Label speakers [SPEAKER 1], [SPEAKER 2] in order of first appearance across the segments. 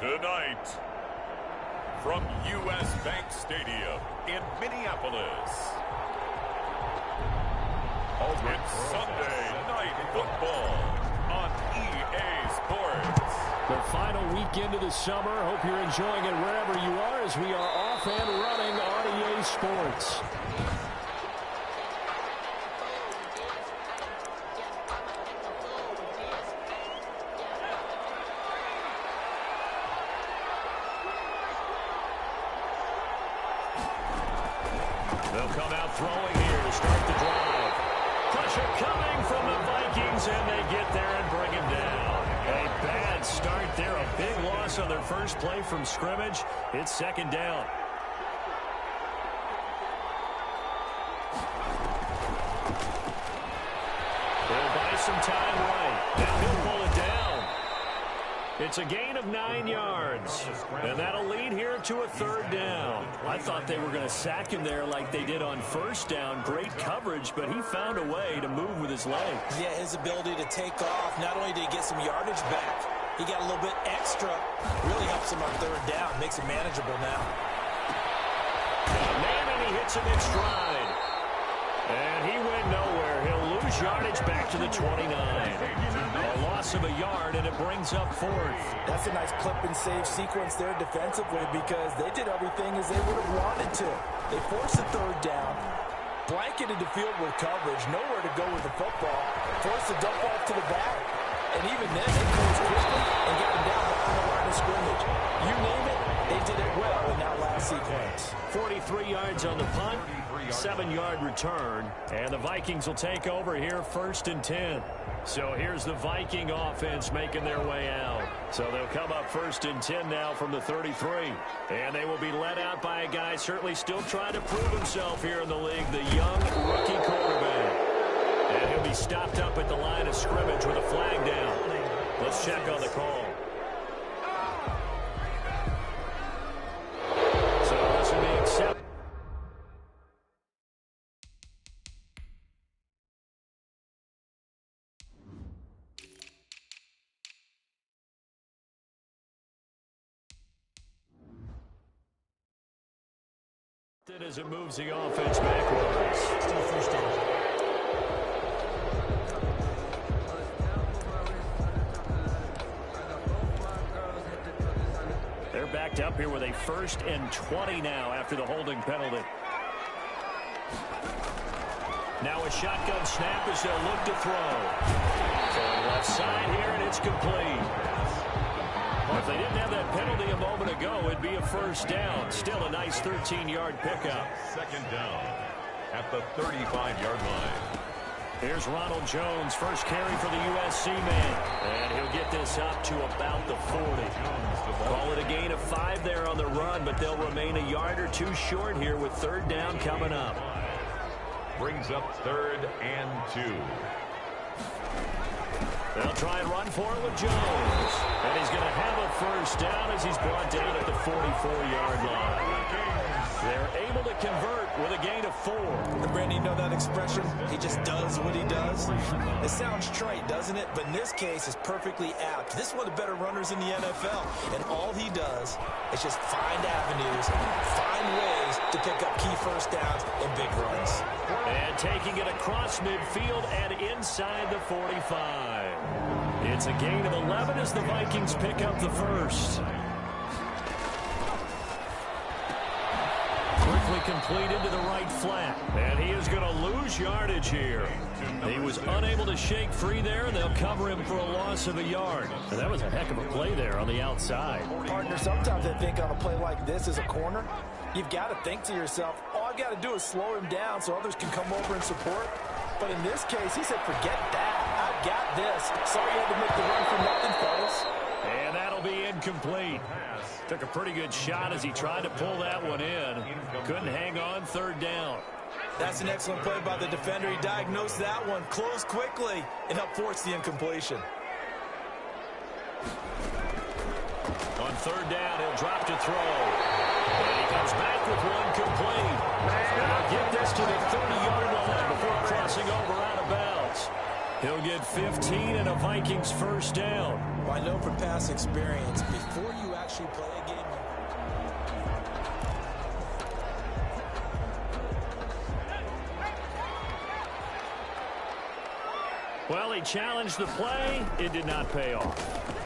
[SPEAKER 1] Tonight, from U.S. Bank Stadium in Minneapolis, it's Sunday Night Football on EA Sports.
[SPEAKER 2] The final weekend of the summer. Hope you're enjoying it wherever you are as we are off and running on EA Sports. They'll come out throwing here to start the drive. Pressure coming from the Vikings, and they get there and bring him down. A bad start there. A big loss on their first play from scrimmage. It's second down. They'll buy some time right. Now he'll pull it down. It's a gain of 9 yards, and that'll lead here to a third down. I thought they were going to sack him there like they did on first down. Great coverage, but he found a way to move with his legs.
[SPEAKER 3] Yeah, his ability to take off, not only did he get some yardage back, he got a little bit extra. Really helps him on third down, makes it manageable now.
[SPEAKER 2] Maybe he hits him in stride. And he went nowhere. He'll lose yardage back to the 29. A loss of a yard, and it brings up fourth.
[SPEAKER 3] That's a nice clip and save sequence there defensively because they did everything as they would have wanted to. They forced the third down, blanketed the field with coverage, nowhere to go with the football, forced the dump off to the back, and even then they closed quickly and got him down behind the line of scrimmage. You name it, they did it well in that last sequence.
[SPEAKER 2] 43 yards on the punt, 7-yard return, and the Vikings will take over here first and 10. So here's the Viking offense making their way out. So they'll come up first and 10 now from the 33. And they will be led out by a guy certainly still trying to prove himself here in the league, the young rookie quarterback. And he'll be stopped up at the line of scrimmage with a flag down. Let's check on the call. So this will be accepted. As it moves the offense backwards. Still first down. They're backed up here with a 1st and 20 now after the holding penalty. Now a shotgun snap as they'll look to throw. Going left side here, and it's complete. If they didn't have that penalty a moment ago, it'd be a first down. Still a nice 13-yard pickup.
[SPEAKER 1] Second down at the 35-yard line.
[SPEAKER 2] Here's Ronald Jones, first carry for the USC man. And he'll get this up to about the 40. Call it a gain of 5 there on the run, but they'll remain a yard or two short here with third down coming up.
[SPEAKER 1] Brings up 3rd and 2.
[SPEAKER 2] They'll try and run for it with Jones. And he's going to have a first down as he's brought down at the 44-yard line. They're able to convert with a gain of 4.
[SPEAKER 3] And Brandon, you know that expression? He just does what he does. It sounds trite, doesn't it? But in this case, it's perfectly apt. This is one of the better runners in the NFL. And all he does is just find avenues, find ways to pick up key first downs and big runs.
[SPEAKER 2] And taking it across midfield and inside the 45. It's a gain of 11 as the Vikings pick up the first. Quickly complete into the right flat. And he is going to lose yardage here. He was unable to shake free there, and they'll cover him for a loss of a yard. And that was a heck of a play there on the outside.
[SPEAKER 3] Partner, sometimes I think on a play like this as a corner, you've got to think to yourself, all I've got to do is slow him down so others can come over and support. But in this case, he said, forget that. I've got this. Sorry you had to make the run for nothing, fellas.
[SPEAKER 2] And that'll be incomplete. Took a pretty good shot as he tried to pull that one in. Couldn't hang on third down.
[SPEAKER 3] That's an excellent play by the defender. He diagnosed that one, closed quickly, and helped force the incompletion.
[SPEAKER 2] On third down, he'll drop to throw. And he comes back with one complete. And he'll get this to the 30-yard line before crossing over out of bounds. He'll get 15 and a Vikings first down.
[SPEAKER 3] Well, I know from past experience, before you actually play a game,
[SPEAKER 2] well, he challenged the play. It did not pay off.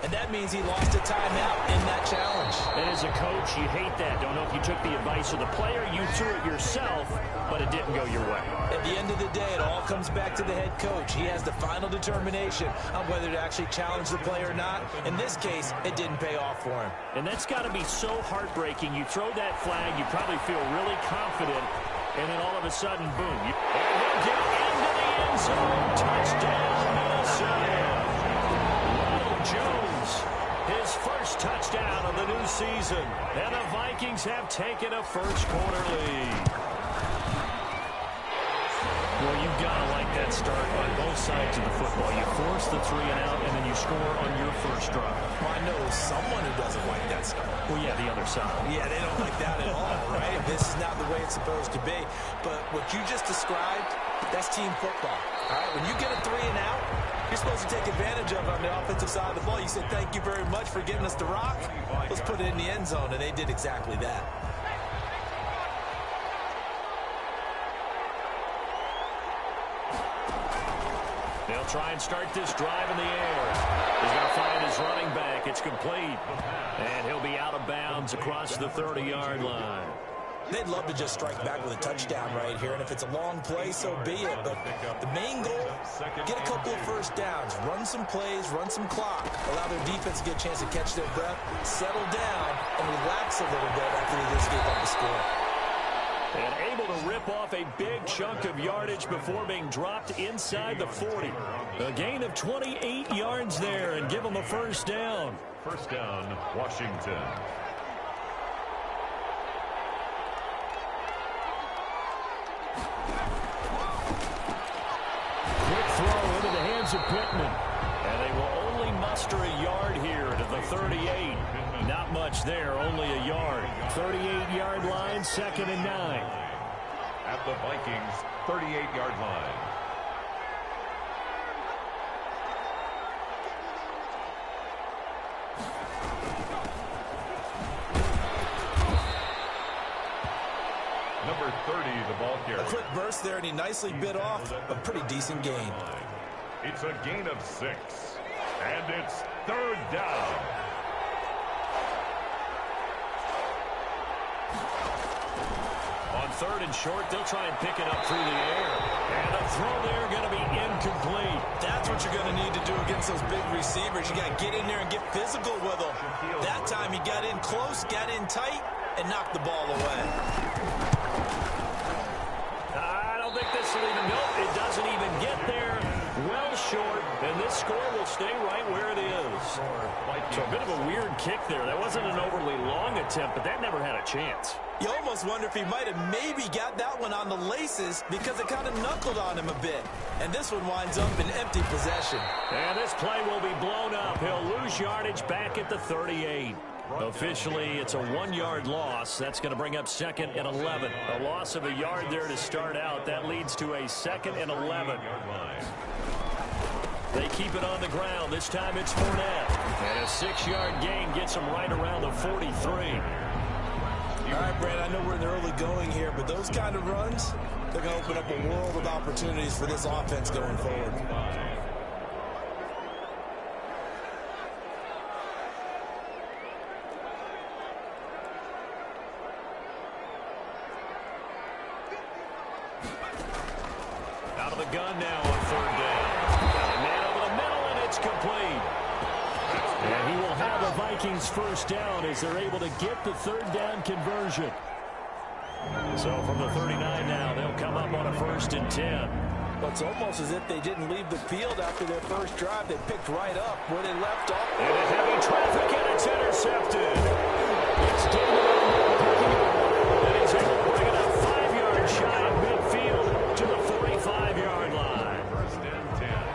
[SPEAKER 3] and that means he lost a timeout in that challenge.
[SPEAKER 2] And as a coach, you hate that. Don't know if you took the advice of the player, you threw it yourself, but it didn't go your way.
[SPEAKER 3] At the end of the day, it all comes back to the head coach. He has the final determination on whether to actually challenge the play or not. In this case, it didn't pay off for him.
[SPEAKER 2] And that's got to be so heartbreaking. You throw that flag, you probably feel really confident, and then all of a sudden, boom. And he'll get into the end zone. Touchdown, Minnesota. Ronald Jones, his first touchdown of the new season. And the Vikings have taken a first-quarter lead. Well, you've got to like that start on both sides of the football. You force the 3 and out, and then you score on your first drive.
[SPEAKER 3] Well, I know someone who doesn't like that start.
[SPEAKER 2] Well, yeah, the other side.
[SPEAKER 3] Yeah, they don't like that at all, right? This is not the way it's supposed to be. But what you just described, that's team football. All right, when you get a 3 and out, you're supposed to take advantage of it on the offensive side of the ball. You said, thank you very much for getting us the rock. Let's put it in the end zone, and they did exactly that.
[SPEAKER 2] They'll try and start this drive in the air. He's going to find his running back. It's complete. And he'll be out of bounds across the 30-yard line.
[SPEAKER 3] They'd love to just strike back with a touchdown right here, and if it's a long play, so be it. But the main goal, get a couple of first downs, run some plays, run some clock, allow their defense to get a chance to catch their breath, settle down, and relax a little bit after they just gave up the score.
[SPEAKER 2] And able to rip off a big chunk of yardage before being dropped inside the 40. A gain of 28 yards there and give them a first down.
[SPEAKER 1] First down, Washington.
[SPEAKER 2] Quick throw into the hands of Pittman. And they will only muster a yard here to the 38. Not much there, only a yard. 38-yard line, 2nd and 9.
[SPEAKER 1] At the Vikings' 38-yard line. Number 30, the ball carrier.
[SPEAKER 3] A quick burst there, and he nicely bit off a pretty decent gain.
[SPEAKER 1] It's a gain of 6. And it's 3rd down.
[SPEAKER 2] On 3rd and short, they'll try and pick it up through the air. And a throw there going to be incomplete.
[SPEAKER 3] That's what you're going to need to do against those big receivers. You got to get in there and get physical with them. That time he got in close, got in tight, and knocked the ball away.
[SPEAKER 2] I don't think this will even, nope, it doesn't even get there. Well short, and this score will stay right where it is. So a bit of a weird kick there. That wasn't an overly long attempt, but that never had a chance.
[SPEAKER 3] You almost wonder if he might have maybe got that one on the laces because it kind of knuckled on him a bit. And this one winds up in empty possession.
[SPEAKER 2] And this play will be blown up. He'll lose yardage back at the 38. Officially, it's a 1-yard loss. That's going to bring up 2nd and 11. A loss of a yard there to start out. That leads to a 2nd and 11. They keep it on the ground. This time it's Fournette. And a 6-yard gain gets them right around the 43.
[SPEAKER 3] All right, Brad, I know we're in the early going here, but those kind of runs, they're going to open up a world of opportunities for this offense going forward.
[SPEAKER 2] Out of the gun now on 3rd down. Got a man over the middle, and it's complete. And he will have the Vikings first down as they're able to get the 3rd down conversion. So from the 39 now, they'll come up on a 1st and 10.
[SPEAKER 3] But it's almost as if they didn't leave the field after their first drive. They picked right up where they left off.
[SPEAKER 2] And a heavy traffic, and it's intercepted. It's David picking up, and he's able to bring it up 5 yards shy of midfield to the 45-yard line.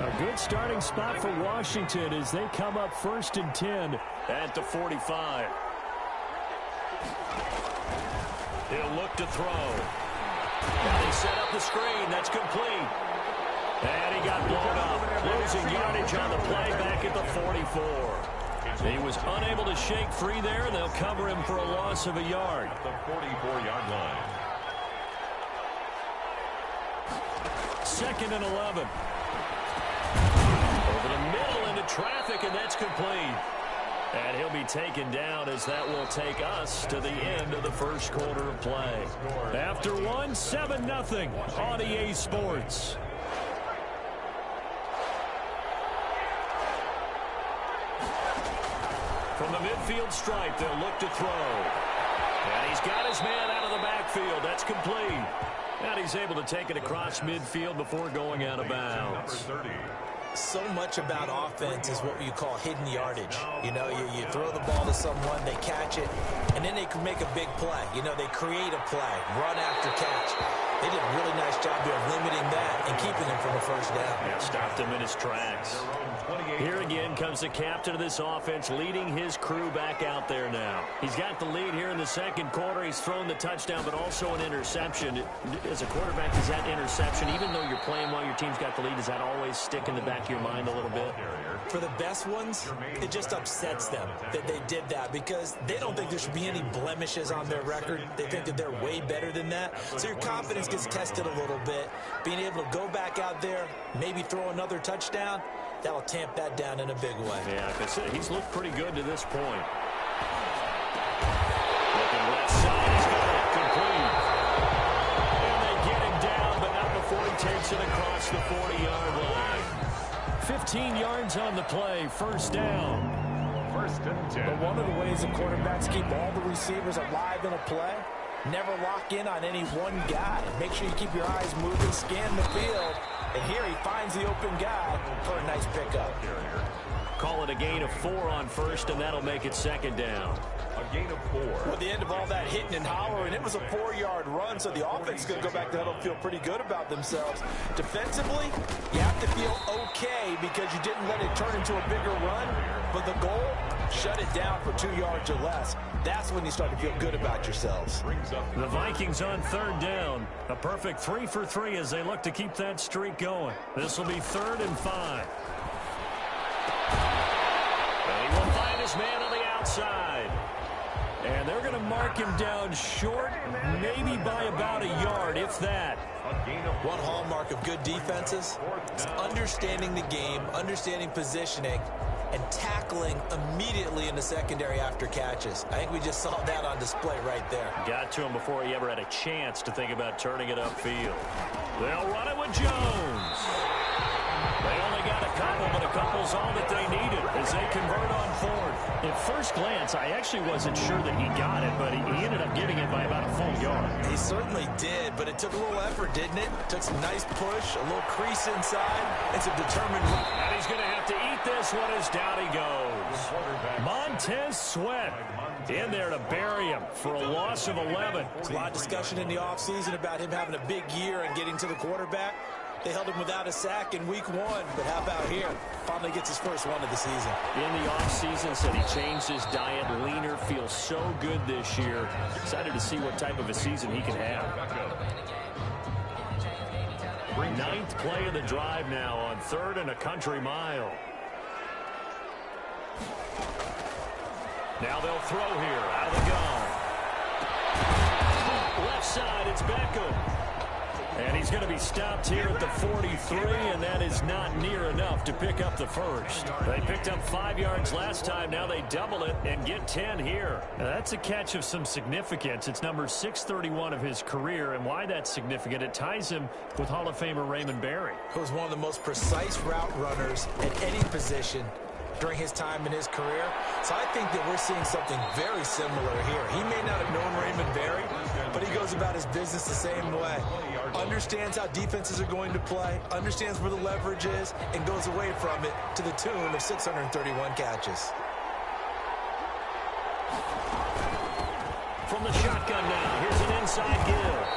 [SPEAKER 2] A good starting spot for Washington as they come up 1st and 10 at the 45. He'll look to throw. Now they set up the screen. That's complete. And he got blown up. Losing yardage on the play back at the 44. He was unable to shake free there, and they'll cover him for a loss of a yard.
[SPEAKER 1] At the 44-yard line.
[SPEAKER 2] 2nd and 11. Over the middle into traffic, and that's complete. And he'll be taken down as that will take us to the end of the first quarter of play. After one, 7-0 on EA Sports. From the midfield stripe, they'll look to throw. And he's got his man out of the backfield. That's complete. And he's able to take it across midfield before going out of bounds.
[SPEAKER 3] So much about offense is what you call hidden yardage. You know, you throw the ball to someone, they catch it, and then they can make a big play. You know, they create a play, run after catch. They did a really nice job here of limiting that and keeping him from a first down.
[SPEAKER 2] Yeah, stopped him in his tracks. Here again comes the captain of this offense leading his crew back out there now. He's got the lead here in the second quarter. He's thrown the touchdown, but also an interception. As a quarterback, is that interception, even though you're playing while your team's got the lead, does that always stick in the back of your mind a little bit?
[SPEAKER 3] For the best ones, it just upsets them that they did that because they don't think there should be any blemishes on their record. They think that they're way better than that. So your confidence gets tested a little bit. Being able to go back out there, maybe throw another touchdown, that'll tamp that down in a big way.
[SPEAKER 2] Yeah, like I said, he's looked pretty good to this point. Looking left side, he's got it complete. And they get him down, but not before he takes it across the 40-yard line. 15 yards on the play, first down.
[SPEAKER 1] 1st and 10.
[SPEAKER 3] But one of the ways the quarterbacks keep all the receivers alive in a play, never lock in on any one guy. Make sure you keep your eyes moving, scan the field. And here he finds the open guy for a nice pickup.
[SPEAKER 2] Call it a gain of 4 on first, and that'll make it 2nd down.
[SPEAKER 1] A gain of 4.
[SPEAKER 3] With the end of all that hitting and hollering, it was a 4-yard run, so the offense is going to go back to huddle and feel pretty good about themselves. Defensively, you have to feel okay because you didn't let it turn into a bigger run, but the goal, shut it down for 2 yards or less. That's when you start to feel good about yourselves.
[SPEAKER 2] The Vikings on 3rd down. A perfect 3 for 3 as they look to keep that streak going. This will be 3rd and 5. And he will find his man on the outside. And they're going to mark him down short, maybe by about a yard, if that.
[SPEAKER 3] One hallmark of good defenses is understanding the game, understanding positioning, and tackling immediately in the secondary after catches. I think we just saw that on display right there.
[SPEAKER 2] Got to him before he ever had a chance to think about turning it upfield. They'll run it with Jones. They only got a couple, but a couple's all that they needed as they convert on 4th. At first glance, I actually wasn't sure that he got it, but he ended up getting it by about a full yard.
[SPEAKER 3] He certainly did, but it took a little effort, didn't it? Took some nice push, a little crease inside, and some determined...
[SPEAKER 2] And he's going to have to eat this one as down he goes. Montez Sweat in there to bury him for a loss of 11.
[SPEAKER 3] There's a lot of discussion in the offseason about him having a big year and getting to the quarterback. They held him without a sack in week 1, but how about here? Finally gets his first one of the season.
[SPEAKER 2] In the offseason, said he changed his diet, leaner, feels so good this year. Excited to see what type of a season he can have. 9th play of the drive now on 3rd and a country mile. Now they'll throw here out of the gun. Left side, it's Beckham. And he's going to be stopped here at the 43, and that is not near enough to pick up the first. They picked up 5 yards last time. Now they double it and get 10 here. Now that's a catch of some significance. It's number 631 of his career, and why that's significant, it ties him with Hall of Famer Raymond Berry.
[SPEAKER 3] Who was one of the most precise route runners at any position during his time in his career. So I think that we're seeing something very similar here. He may not have known Raymond Berry, but he goes about his business the same way. Understands how defenses are going to play, understands where the leverage is, and goes away from it to the tune of 631 catches.
[SPEAKER 2] From the shotgun now, here's an inside give.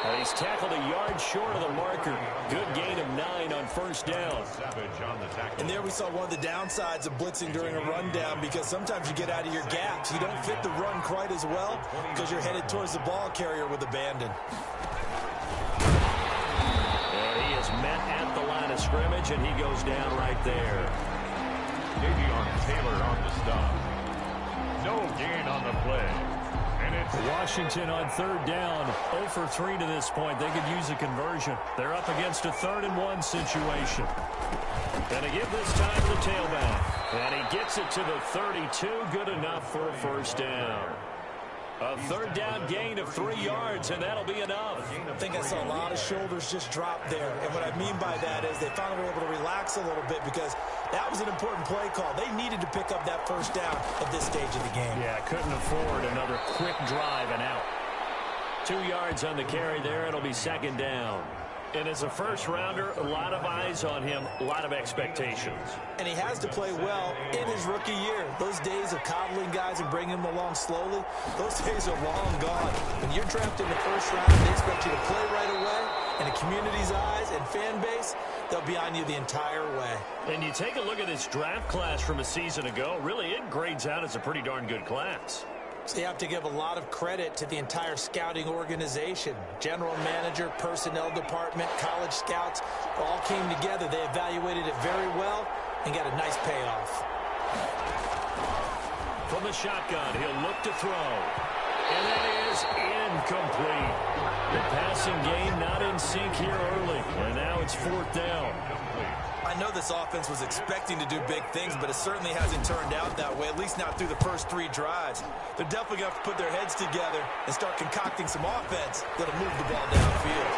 [SPEAKER 2] And he's tackled a yard short of the marker. Good gain of 9 on first down.
[SPEAKER 3] And there we saw one of the downsides of blitzing during a rundown, because sometimes you get out of your gaps. You don't fit the run quite as well because you're headed towards the ball carrier with abandon.
[SPEAKER 2] And he is met at the line of scrimmage, and he goes down right there.
[SPEAKER 1] Davion Taylor on the stop. No gain on the play. And it's
[SPEAKER 2] Washington on third down, 0 for 3 to this point. They could use a conversion. They're up against a 3rd-and-1 situation. And to give this time to the tailback. And he gets it to the 32. Good enough for a first down. A 3rd down gain of 3 yards, and that'll be enough.
[SPEAKER 3] I think I saw a lot of shoulders just drop there. And what I mean by that is they finally were able to relax a little bit because that was an important play call. They needed to pick up that first down at this stage of the game.
[SPEAKER 2] Yeah, couldn't afford another quick drive and out. 2 yards on the carry there. It'll be 2nd down. And as a first-rounder, a lot of eyes on him, a lot of expectations.
[SPEAKER 3] And he has to play well in his rookie year. Those days of coddling guys and bringing them along slowly, those days are long gone. When you're drafted in the first round, they expect you to play right away. And the community's eyes and fan base, they'll be on you the entire way.
[SPEAKER 2] And you take a look at this draft class from a season ago, really it grades out as a pretty darn good class.
[SPEAKER 3] So you have to give a lot of credit to the entire scouting organization. General manager, personnel department, college scouts, all came together. They evaluated it very well and got a nice payoff.
[SPEAKER 2] From the shotgun, he'll look to throw. And that is incomplete. The passing game not in sync here early. And now it's 4th down.
[SPEAKER 3] I know this offense was expecting to do big things, but it certainly hasn't turned out that way, at least not through the first 3 drives. They're definitely going to have to put their heads together and start concocting some offense that'll move the ball downfield.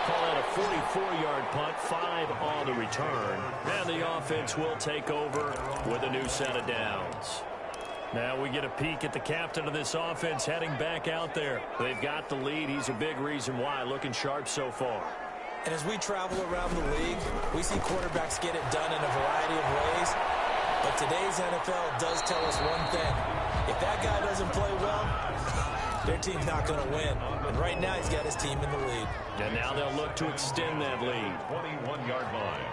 [SPEAKER 2] Call out a 44-yard punt, 5 on the return. And the offense will take over with a new set of downs. Now we get a peek at the captain of this offense heading back out there. They've got the lead. He's a big reason why, looking sharp so far.
[SPEAKER 3] And as we travel around the league, we see quarterbacks get it done in a variety of ways. But today's NFL does tell us one thing. If that guy doesn't play well, their team's not going to win. And right now he's got his team in the lead.
[SPEAKER 2] And now they'll look to extend that lead.
[SPEAKER 1] 21-yard line.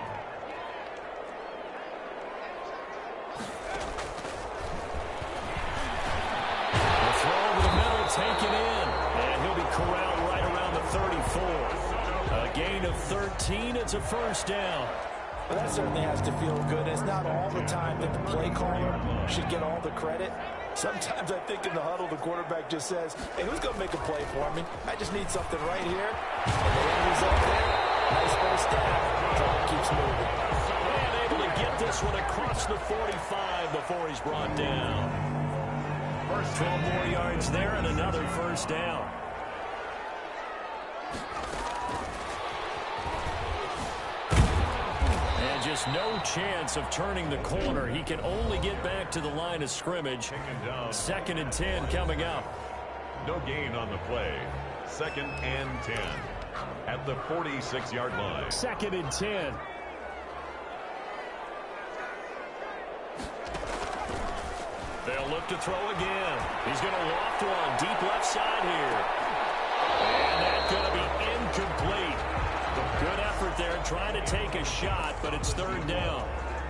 [SPEAKER 2] The throw over the middle, taken in. And he'll be corralled right around the 34. A gain of 13. It's a first down.
[SPEAKER 3] Well, that certainly has to feel good. It's not all the time that the play caller should get all the credit. Sometimes I think in the huddle, the quarterback just says, hey, who's going to make a play for me? I just need something right here. And the end result there, nice first down. Clock keeps moving.
[SPEAKER 2] And able to get this one across the 45 before he's brought down. 12 more yards there and another first down. Just no chance of turning the corner. He can only get back to the line of scrimmage. 2nd and 10 coming up.
[SPEAKER 1] No gain on the play. 2nd and 10 at the 46-yard line.
[SPEAKER 2] 2nd and 10. They'll look to throw again. He's going to loft one deep left side here. And that's going to be incomplete. Good effort there trying to take a shot, but it's 3rd down.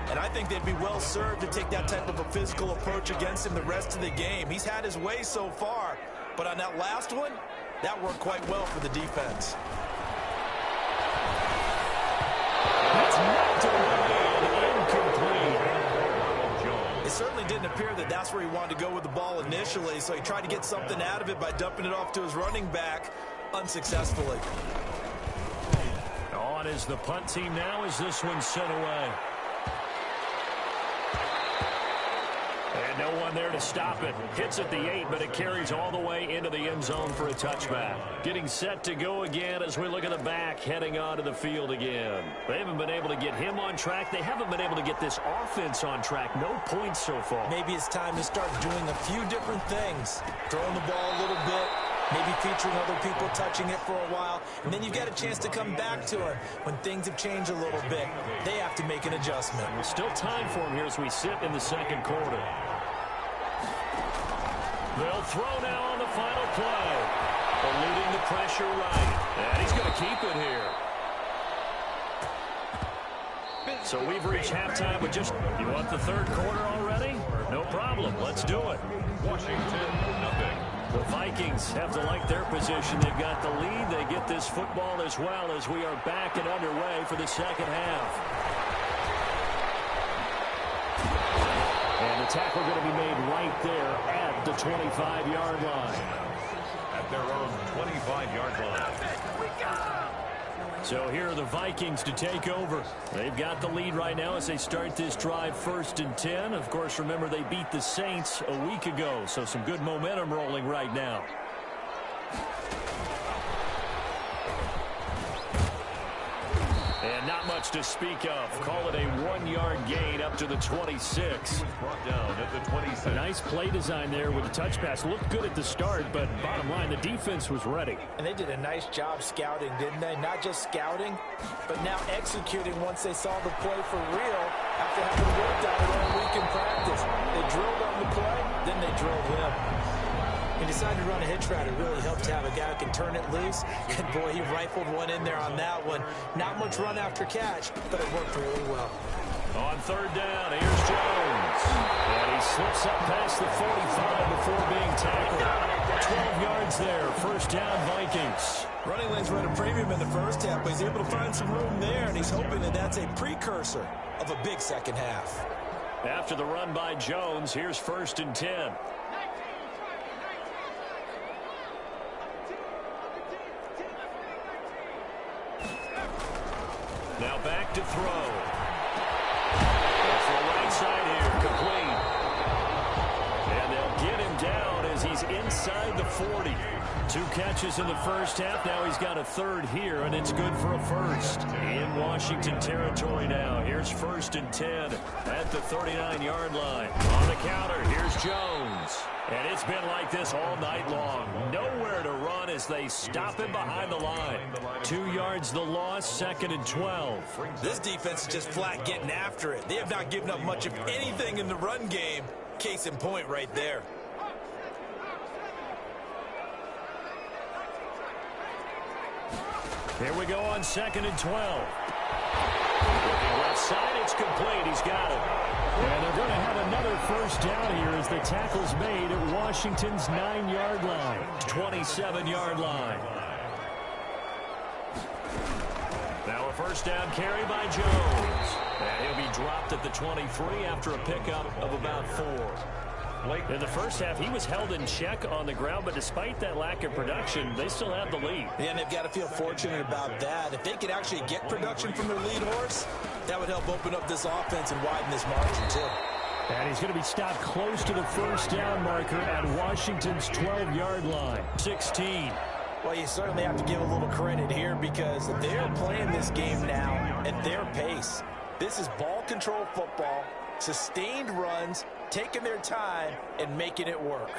[SPEAKER 3] And I think they'd be well served to take that type of a physical approach against him the rest of the game. He's had his way so far, but on that last one, that worked quite well for the defense.
[SPEAKER 2] That's knocked away and incomplete.
[SPEAKER 3] It certainly didn't appear that that's where he wanted to go with the ball initially, so he tried to get something out of it by dumping it off to his running back unsuccessfully.
[SPEAKER 2] On is the punt team now as this one's sent away. And no one there to stop it. Hits at the 8, but it carries all the way into the end zone for a touchback. Getting set to go again as we look at the back heading onto the field again. They haven't been able to get him on track. They haven't been able to get this offense on track. No points so far.
[SPEAKER 3] Maybe it's time to start doing a few different things. Throwing the ball a little bit. Maybe featuring other people touching it for a while. And then you've got a chance to come back to it when things have changed a little bit. They have to make an adjustment.
[SPEAKER 2] There's still time for him here as we sit in the 2nd quarter. They'll throw now on the final play. Eluding the pressure right. And he's going to keep it here. So we've reached halftime with just, you want the 3rd quarter already? No problem. Let's do it.
[SPEAKER 1] Washington, nothing.
[SPEAKER 2] The Vikings have to like their position. They've got the lead. They get this football as well as we are back and underway for the second half. And the tackle going to be made right there at the 25-yard line.
[SPEAKER 1] At their own 25-yard line.
[SPEAKER 2] So here are the Vikings to take over. They've got the lead right now as they start this drive 1st and 10. Of course, remember they beat the Saints a week ago, so some good momentum rolling right now. And not much to speak of. Call it a 1-yard gain up to the 26.
[SPEAKER 1] Brought down at the 26.
[SPEAKER 2] A nice play design there with the touch pass. Looked good at the start, but bottom line, the defense was ready.
[SPEAKER 3] And they did a nice job scouting, didn't they? Not just scouting, but now executing once they saw the play for real after having worked on it all week in practice. They drilled on the play, then they drilled him.
[SPEAKER 4] He decided to run a hitch route. It really helped to have a guy who can turn it loose. And, boy, he rifled one in there on that one. Not much run after catch, but it worked really well.
[SPEAKER 2] On 3rd down, here's Jones. And he slips up past the 45 before being tackled. 12 yards there. 1st down, Vikings.
[SPEAKER 3] Running lanes were at a premium in the first half, but he's able to find some room there, and he's hoping that that's a precursor of a big second half.
[SPEAKER 2] After the run by Jones, here's 1st and 10. Now back to throw. Off the right side here, complete. And they'll get him down as he's inside the 40. 2 catches in the first half. Now he's got a 3rd here, and it's good for a 1st. In Washington territory now. Here's 1st and 10 at the 39-yard line. On the counter, here's Jones. And it's been like this all night long. Nowhere to run as they stop him behind the line. 2 yards the loss, 2nd and 12.
[SPEAKER 3] This defense is just flat getting after it. They have not given up much of anything in the run game. Case in point right there.
[SPEAKER 2] Here we go on 2nd and 12. Looking left side, it's complete. He's got it. And they're going to have another 1st down here as the tackle's made at Washington's 9-yard line. 27-yard line. Now a 1st down carry by Jones. And he'll be dropped at the 23 after a pickup of about 4. In the first half, he was held in check on the ground, but despite that lack of production, they still have the lead.
[SPEAKER 3] Yeah, and they've got to feel fortunate about that. If they could actually get production from their lead horse, that would help open up this offense and widen this margin, too.
[SPEAKER 2] And he's going to be stopped close to the 1st down marker at Washington's 12-yard line. 16.
[SPEAKER 3] Well, you certainly have to give a little credit here because they're playing this game now at their pace. This is ball control football, sustained runs, taking their time and making it work.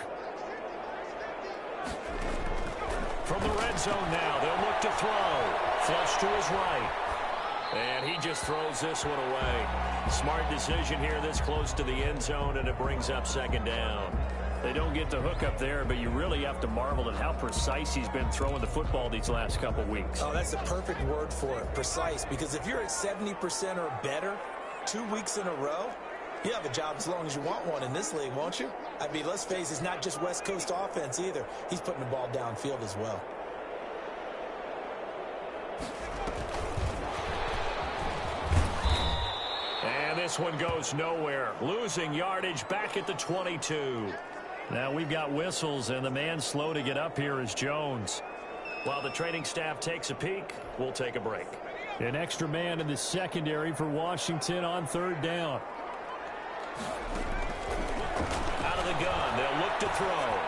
[SPEAKER 2] From the red zone now, they'll look to throw. Flush to his right. And he just throws this one away. Smart decision here this close to the end zone, and it brings up 2nd down. They don't get the hook up there, but you really have to marvel at how precise he's been throwing the football these last couple weeks.
[SPEAKER 3] Oh, that's the perfect word for it, precise, because if you're at 70% or better 2 weeks in a row, you have a job as long as you want one in this league, won't you? I mean, let's face it, it's not just West Coast offense either. He's putting the ball downfield as well.
[SPEAKER 2] And this one goes nowhere. Losing yardage back at the 22. Now we've got whistles, and the man slow to get up here is Jones. While the training staff takes a peek, we'll take a break. An extra man in the secondary for Washington on 3rd down. Out of the gun, they'll look to throw.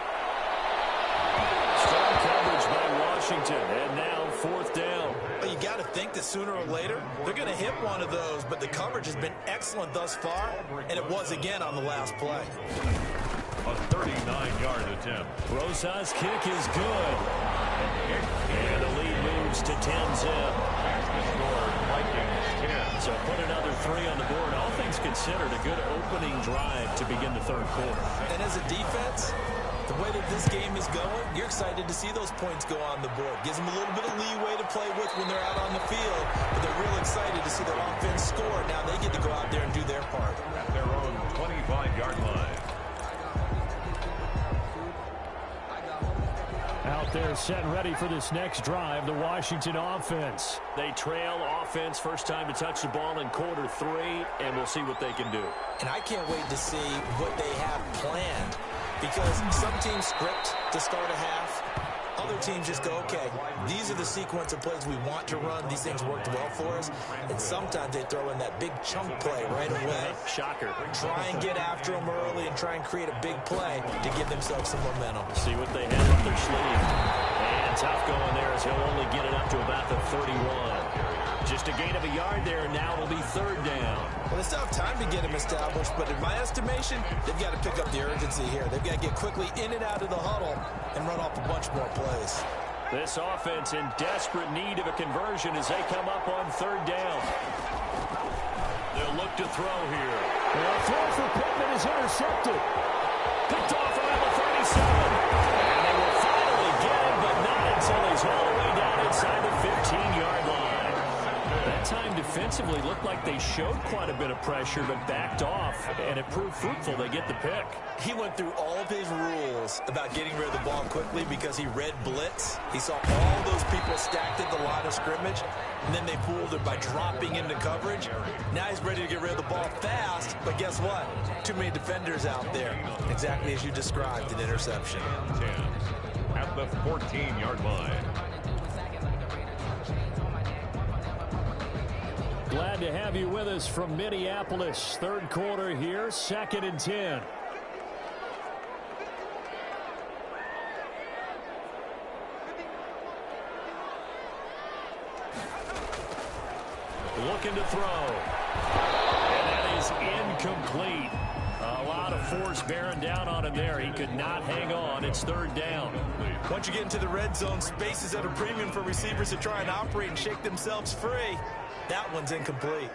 [SPEAKER 2] Strong coverage by Washington, and now 4th down.
[SPEAKER 3] Well, you got to think that sooner or later they're going to hit one of those, but the coverage has been excellent thus far, and it was again on the last play.
[SPEAKER 1] A 39-yard attempt.
[SPEAKER 2] Rosa's kick is good. And the lead moves to 10-zip. So put another 3 on the board. All things considered, a good opening drive to begin the 3rd quarter.
[SPEAKER 3] And as a defense, the way that this game is going, you're excited to see those points go on the board. Gives them a little bit of leeway to play with when they're out on the field, but they're real excited to see their offense score. Now they get to go out there and do their part.
[SPEAKER 1] At their own 25-yard line.
[SPEAKER 2] they're set and ready for this next drive, the Washington offense. They trail offense, first time to touch the ball in quarter 3, and we'll see what they can do.
[SPEAKER 3] And I can't wait to see what they have planned, because some teams script to start a half. Other teams just go, okay, these are the sequence of plays we want to run. These things worked well for us. And sometimes they throw in that big chunk play right away.
[SPEAKER 2] Shocker.
[SPEAKER 3] Try and get after them early and try and create a big play to give themselves some momentum.
[SPEAKER 2] See what they have up their sleeve. And tough going there as he'll only get it up to about the 31. Just a gain of a yard there, and now it'll be third down.
[SPEAKER 3] Well, they still have time to get him established, but in my estimation, they've got to pick up the urgency here. They've got to get quickly in and out of the huddle and run off a bunch more plays.
[SPEAKER 2] This offense in desperate need of a conversion as they come up on third down. They'll look to throw here. And a throw for Pittman is intercepted. Picked off around the 37. And they will finally get him, but not until he's all the way down inside the 15-yard line. That time defensively looked like they showed quite a bit of pressure but backed off, and it proved fruitful. They get the pick.
[SPEAKER 3] He went through all of his rules about getting rid of the ball quickly because he read blitz. He saw all those people stacked at the line of scrimmage, and then they fooled him by dropping into coverage. Now he's ready to get rid of the ball fast, but guess what? Too many defenders out there. Exactly as you described, an interception.
[SPEAKER 1] 10 at the 14-yard line.
[SPEAKER 2] Glad to have you with us from Minneapolis. Third quarter here, 2nd and 10. Looking to throw. And that is incomplete. A lot of force bearing down on him there. He could not hang on. It's third down.
[SPEAKER 3] Once you get into the red zone, space is at a premium for receivers to try and operate and shake themselves free. That one's incomplete.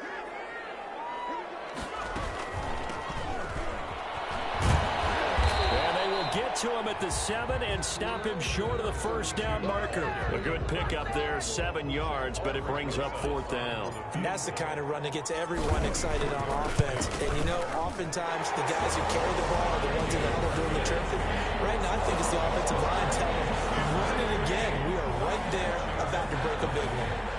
[SPEAKER 2] And they will get to him at the 7 and stop him short of the first down marker. A good pickup there, 7 yards, but it brings up fourth down.
[SPEAKER 3] That's the kind of run that gets everyone excited on offense. And you know, oftentimes the guys who carry the ball are the ones in the huddle doing the tripping. Right now, I think it's the offensive line telling them, run it again. We are right there about to break a big one.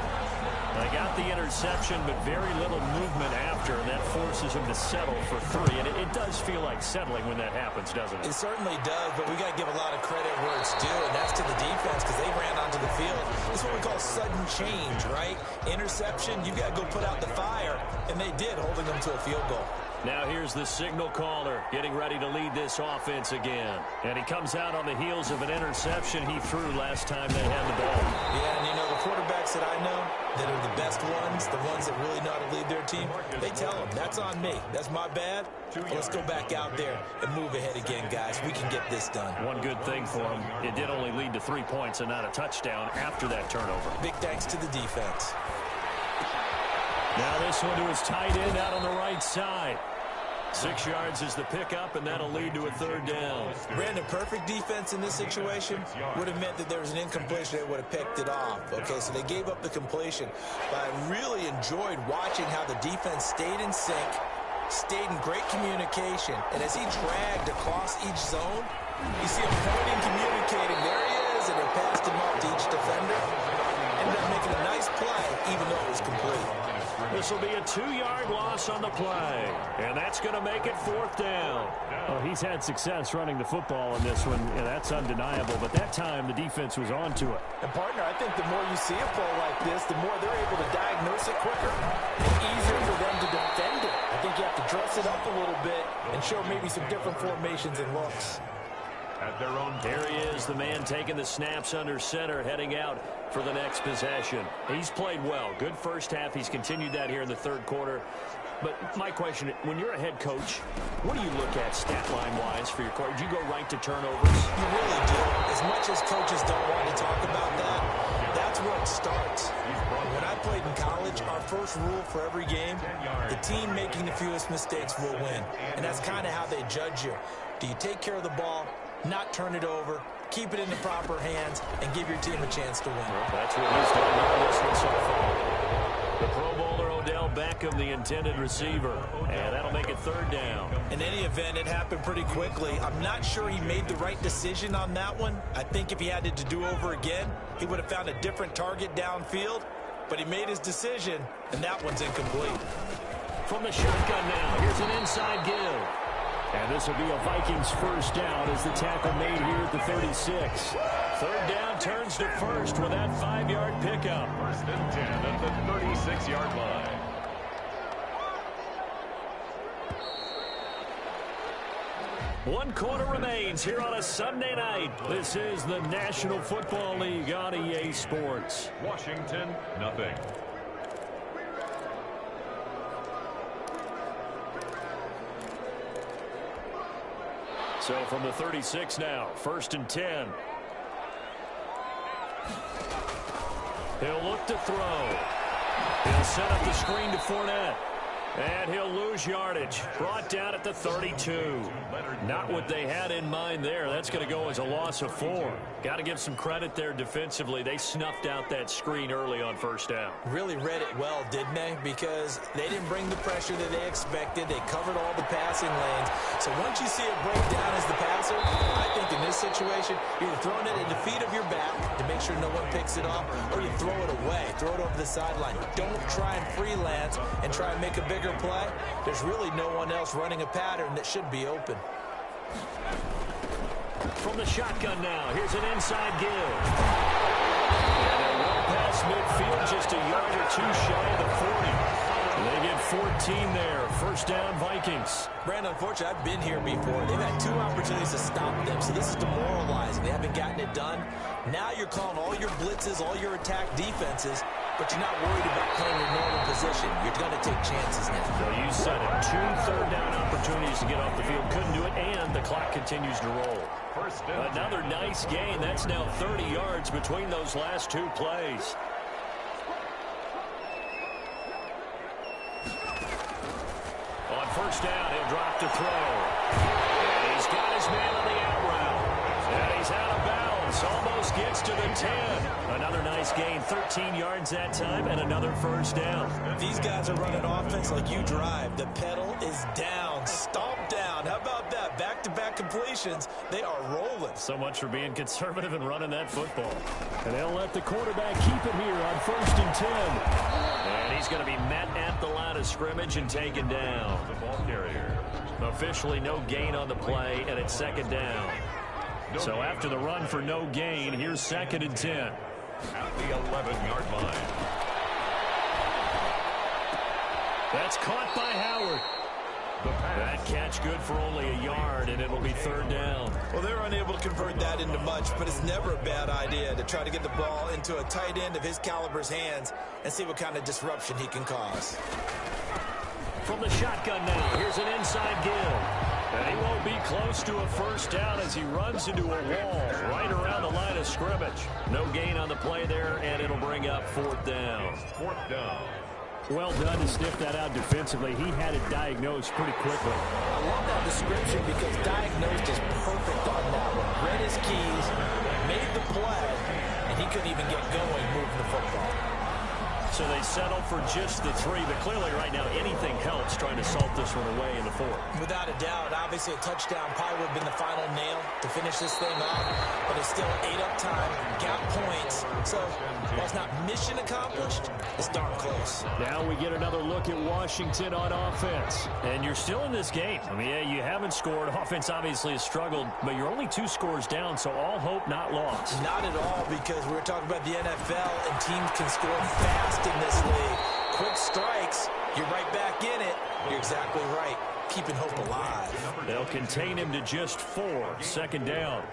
[SPEAKER 2] They got the interception, but very little movement after, and that forces him to settle for 3. And it does feel like settling when that happens, doesn't it?
[SPEAKER 3] It certainly does, but we got to give a lot of credit where it's due, and that's to the defense because they ran onto the field. This is what we call sudden change, right? Interception, you got to go put out the fire, and they did, holding them to a field goal.
[SPEAKER 2] Now here's the signal caller getting ready to lead this offense again. And he comes out on the heels of an interception he threw last time they had the ball.
[SPEAKER 3] Yeah, and you know, the quarterbacks that I know that are the best ones, the ones that really know how to lead their team, they tell them, that's on me. That's my bad. Let's go back out there and move ahead again, guys. We can get this done.
[SPEAKER 2] One good thing for him, it did only lead to 3 points and not a touchdown after that turnover.
[SPEAKER 3] Big thanks to the defense.
[SPEAKER 2] Now this one to his tight end out on the right side. 6 yards is the pickup, and that'll lead to a third down.
[SPEAKER 3] Brandon, perfect defense in this situation would have meant that there was an incompletion. They would have picked it off. Okay, so they gave up the completion. But I really enjoyed watching how the defense stayed in sync, stayed in great communication. And as he dragged across each zone, you see him pointing, communicating. There he is, and they passed him up to each defender. Ended up making a nice play, even though it was complete.
[SPEAKER 2] This will be a 2-yard loss on the play, and that's going to make it fourth down. Well, he's had success running the football in this one, and that's undeniable, but that time the defense was on to it.
[SPEAKER 3] And, partner, I think the more you see a play like this, the more they're able to diagnose it quicker and easier for them to defend it. I think you have to dress it up a little bit and show maybe some different formations and looks.
[SPEAKER 1] At their own.
[SPEAKER 2] Here he is, the man taking the snaps under center, heading out for the next possession. He's played well. Good first half. He's continued that here in the third quarter. But my question, when you're a head coach, what do you look at stat line-wise for your coach? Do you go right to turnovers?
[SPEAKER 3] You really do. As much as coaches don't want to talk about that, that's where it starts. When I played in college, our first rule for every game, the team making the fewest mistakes will win. And that's kind of how they judge you. Do you take care of the ball, not turn it over, keep it in the proper hands, and give your team a chance to win?
[SPEAKER 2] Well, that's what he's done here in this one so far. The Pro Bowler Odell Beckham him the intended receiver. And that'll make it third down.
[SPEAKER 3] In any event, it happened pretty quickly. I'm not sure he made the right decision on that one. I think if he had it to do over again, he would have found a different target downfield. But he made his decision, and that one's incomplete.
[SPEAKER 2] From the shotgun now, here's an inside give. And this will be a Vikings first down as the tackle made here at the 36. Third down turns to first with that 5-yard pickup.
[SPEAKER 1] First and 10 at the 36-yard line.
[SPEAKER 2] One quarter remains here on a Sunday night. This is the National Football League on EA Sports.
[SPEAKER 1] Washington, nothing.
[SPEAKER 2] So from the 36 now, first and 10. He'll look to throw. He'll set up the screen to Fournette. And he'll lose yardage. Brought down at the 32. Not what they had in mind there. That's going to go as a loss of 4. Got to give some credit there defensively. They snuffed out that screen early on first down.
[SPEAKER 3] Really read it well, didn't they? Because they didn't bring the pressure that they expected. They covered all the passing lanes. So once you see it break down as the passer, I think in this situation, you're throwing it at the feet of your back to make sure no one picks it off, or you throw it away. Throw it over the sideline. Don't try and freelance and try and make a bigger play. There's really no one else running a pattern that should be open.
[SPEAKER 2] From the shotgun now, here's an inside give. And they're well past midfield, just a yard or two shy of the 40. They get 14 there. First down, Vikings.
[SPEAKER 3] Brandon, unfortunately, I've been here before. They've had 2 opportunities to stop them, so this is demoralizing. They haven't gotten it done. Now you're calling all your blitzes, all your attack defenses, but you're not worried about playing your normal position. You're going to take chances now.
[SPEAKER 2] So you said it. 2 third-down opportunities to get off the field. Couldn't do it, and the clock continues to roll. Another nice gain. That's now 30 yards between those last 2 plays. On first down, he'll drop to throw. And he's got his man on the out route. And he's out of bounds. Almost gets to the 10. Another nice gain. 13 yards that time and another first down.
[SPEAKER 3] These guys are running offense like you drive. The pedal is down. Stomp down. How about that? Back-to-back completions. They are rolling.
[SPEAKER 2] So much for being conservative and running that football. And they'll let the quarterback keep it here on first and 10. And he's going to be met at the line of scrimmage and taken down.
[SPEAKER 1] The ball carrier.
[SPEAKER 2] Officially no gain on the play, and it's second down. So after the run for no gain, here's second and 10.
[SPEAKER 1] At the 11-yard line.
[SPEAKER 2] That's caught by Howard. That catch good for only a yard, and it'll be third down.
[SPEAKER 3] Well, they're unable to convert that into much, but it's never a bad idea to try to get the ball into a tight end of his caliber's hands and see what kind of disruption he can cause.
[SPEAKER 2] From the shotgun now, here's an inside give. And he won't be close to a first down as he runs into a wall right around the line of scrimmage. No gain on the play there, and it'll bring up fourth down.
[SPEAKER 1] Fourth down.
[SPEAKER 2] Well done to sniff that out defensively. He had it diagnosed pretty quickly.
[SPEAKER 3] I love that description because diagnosed is perfect on that one. Read his keys, made the play, and he couldn't even get going moving the football.
[SPEAKER 2] So they settle for just the 3, but clearly right now anything helps trying to salt this one away in the 4th.
[SPEAKER 3] Without a doubt, obviously a touchdown probably would have been the final nail to finish this thing off, but it's still ate up time, got points, so while it's not mission accomplished, it's darn close.
[SPEAKER 2] Now we get another look at Washington on offense, and you're still in this game. I mean, yeah, you haven't scored. Offense obviously has struggled, but you're only 2 scores down, so all hope not lost.
[SPEAKER 3] Not at all, because we were talking about the NFL, and teams can score fast in this league. Quick strikes, you're right back in it. You're exactly right. Keeping hope alive.
[SPEAKER 2] They'll contain him to just 4. Second down.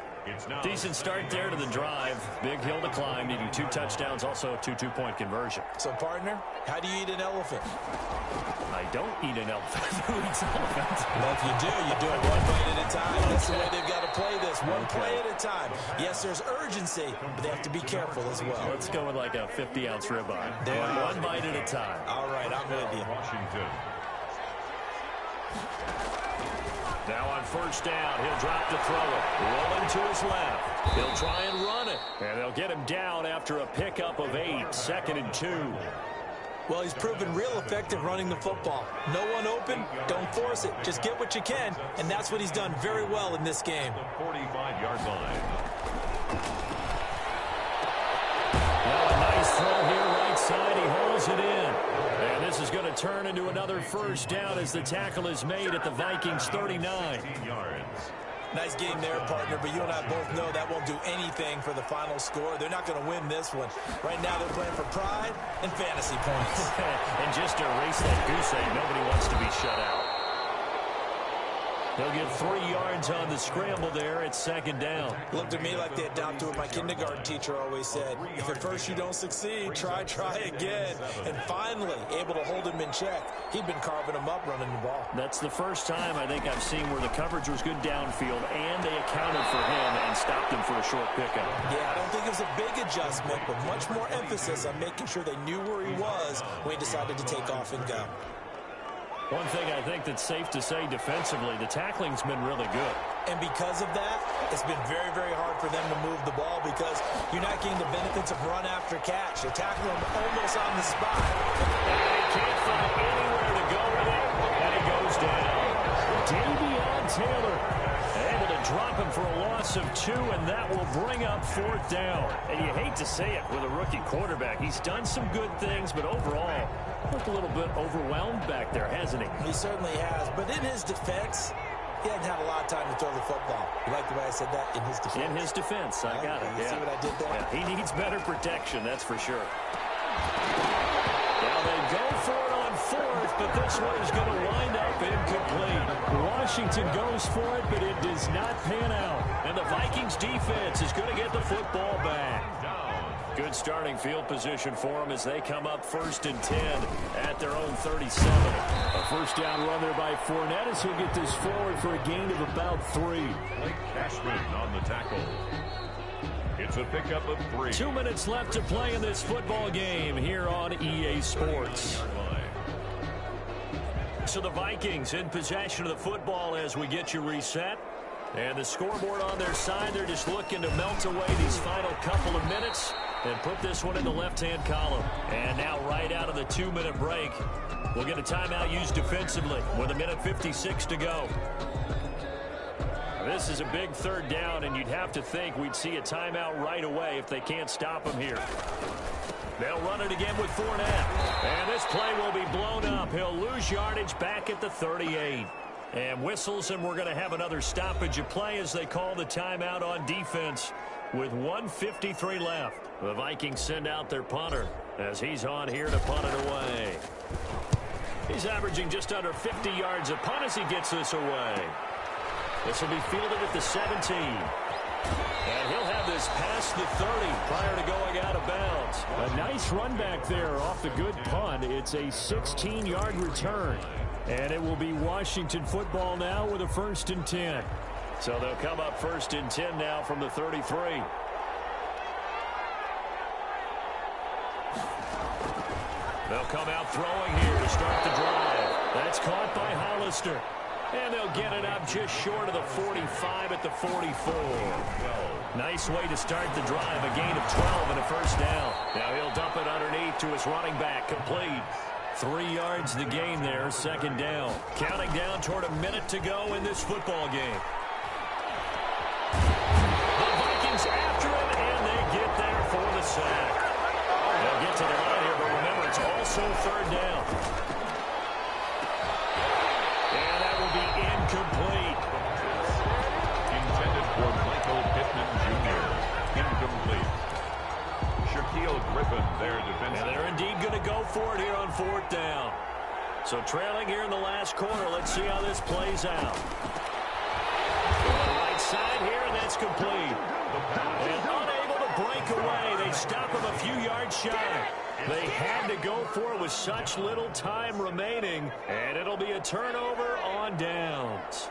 [SPEAKER 2] Decent start there to the drive. Big hill to climb, needing 2 touchdowns, also a 2 two-point conversion.
[SPEAKER 3] So, partner, how do you eat an elephant?
[SPEAKER 2] I don't eat an elephant. Who eats elephants?
[SPEAKER 3] Well, if you do it one bite at a time. That's the way they've got to play this. One play at a time. Yes, there's urgency, but they have to be careful as well.
[SPEAKER 2] Let's go with like a 50-ounce ribeye. One bite at a time.
[SPEAKER 3] All right, I'm with you.
[SPEAKER 1] Washington.
[SPEAKER 2] Now on first down, he'll drop to throw it. Rolling to his left. He'll try and run it. And they'll get him down after a pickup of 8. Second and 2.
[SPEAKER 3] Well, he's proven real effective running the football. No one open, don't force it. Just get what you can, and that's what he's done very well in this game.
[SPEAKER 1] The 45-yard line.
[SPEAKER 2] Well, a nice throw here right side. He hauls it in. And this is going to turn into another first down as the tackle is made at the Vikings 39.
[SPEAKER 1] 15 yards.
[SPEAKER 3] Nice game there, partner, but you and I both know that won't do anything for the final score. They're not going to win this one. Right now they're playing for pride and fantasy points.
[SPEAKER 2] And just to erase that goose egg, nobody wants to be shut out. He'll get 3 yards on the scramble there. It's second down.
[SPEAKER 3] Looked to me like they adopted what my kindergarten teacher always said. If at first you don't succeed, try again. And finally, able to hold him in check. He'd been carving him up running the ball.
[SPEAKER 2] That's the first time I think I've seen where the coverage was good downfield and they accounted for him and stopped him for a short pickup.
[SPEAKER 3] Yeah, I don't think it was a big adjustment, but much more emphasis on making sure they knew where he was when he decided to take off and go.
[SPEAKER 2] One thing I think that's safe to say defensively, the tackling's been really good.
[SPEAKER 3] And because of that, it's been very, very hard for them to move the ball because you're not getting the benefits of run after catch. They tackle him almost on the spot.
[SPEAKER 2] And he can't find anywhere to go with it, and he goes down. Davion Taylor able to drop him for a loss of 2, and that will bring up fourth down. And you hate to say it with a rookie quarterback. He's done some good things, but overall, looked a little bit overwhelmed back there, hasn't he?
[SPEAKER 3] He certainly has, but in his defense, he hasn't had a lot of time to throw the football. You like the way I said that? In his defense.
[SPEAKER 2] In his defense, I got it.
[SPEAKER 3] You see what I did there?
[SPEAKER 2] Yeah, he needs better protection, that's for sure. Now they go for it on fourth, but this one is going to wind up incomplete. Washington goes for it, but it does not pan out. And the Vikings defense is going to get the football back. Good starting field position for them as they come up 1st and 10 at their own 37. A first down run there by Fournette as he'll get this forward for a gain of about 3.
[SPEAKER 1] Blake Cashman on the tackle. It's a pickup of 3.
[SPEAKER 2] 2 minutes left to play in this football game here on EA Sports. So the Vikings in possession of the football as we get you reset. And the scoreboard on their side, they're just looking to melt away these final couple of minutes and put this one in the left-hand column. And now right out of the 2-minute break, we'll get a timeout used defensively with 1:56 to go. This is a big third down, and you'd have to think we'd see a timeout right away if they can't stop him here. They'll run it again with Fournette. And this play will be blown up. He'll lose yardage back at the 38. And whistles, and we're going to have another stoppage of play as they call the timeout on defense with 1:53 left. The Vikings send out their punter as he's on here to punt it away. He's averaging just under 50 yards a punt as he gets this away. This will be fielded at the 17. And he'll have this past the 30 prior to going out of bounds. A nice run back there off the good punt. It's a 16-yard return. And it will be Washington football now with a 1st and 10. So they'll come up 1st and 10 now from the 33. They'll come out throwing here to start the drive. That's caught by Hollister. And they'll get it up just short of the 45 at the 44. Nice way to start the drive. A gain of 12 and a first down. Now he'll dump it underneath to his running back. Complete. 3 yards the gain there, second down. Counting down toward a minute to go in this football game. The Vikings after him, and they get there for the sack. They'll get to the line here, but remember, it's also third down. And that will be incomplete.
[SPEAKER 1] Intended for Michael Pittman Jr. Incomplete. Shaquille Griffin, their defensive.
[SPEAKER 2] And they're indeed going to go for it here on 4th down. So trailing here in the last quarter. Let's see how this plays out. On the right side here, and that's complete. And unable to break away. They stop him a few yards shy. They had to go for it with such little time remaining. And it'll be a turnover on downs.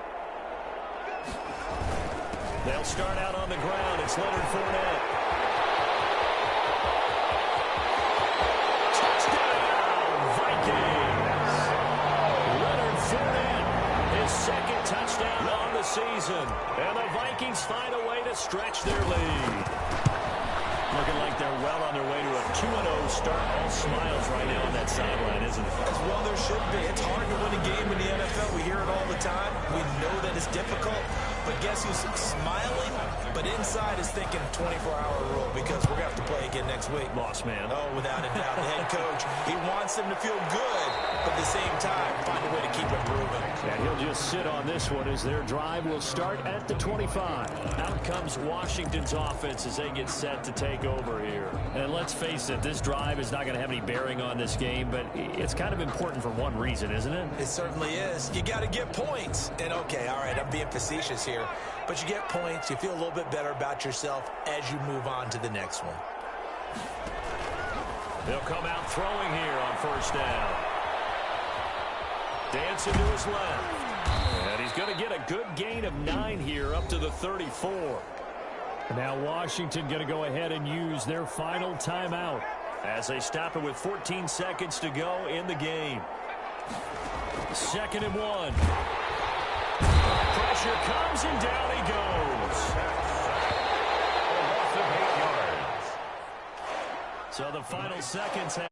[SPEAKER 2] They'll start out on the ground. It's Leonard Fournette. Second touchdown on the season. And the Vikings find a way to stretch their lead. Looking like they're well on their way to a 2-0 start. All smiles right now on that sideline, isn't it?
[SPEAKER 3] As well there should be. It's hard to win a game in the NFL. We hear it all the time. We know that it's difficult. But guess who's smiling? But inside is thinking 24-hour rule because we're going to have to play again next week.
[SPEAKER 2] Boss man.
[SPEAKER 3] Oh, without a doubt. The head coach, he wants them to feel good, but at the same time, find a way to keep it moving.
[SPEAKER 2] And he'll just sit on this one as their drive will start at the 25. Out comes Washington's offense as they get set to take over here. And let's face it, this drive is not going to have any bearing on this game, but it's kind of important for one reason, isn't it?
[SPEAKER 3] It certainly is. You got to get points. And okay, all right, I'm being facetious here, but you get points, you feel a little bit better about yourself as you move on to the next one.
[SPEAKER 2] They'll come out throwing here on first down. Dancing to his left. And he's going to get a good gain of 9 here up to the 34. Now Washington going to go ahead and use their final timeout as they stop it with 14 seconds to go in the game. 2nd and 1. Pressure comes and down he goes.
[SPEAKER 1] A loss of 8 yards.
[SPEAKER 2] So the final seconds have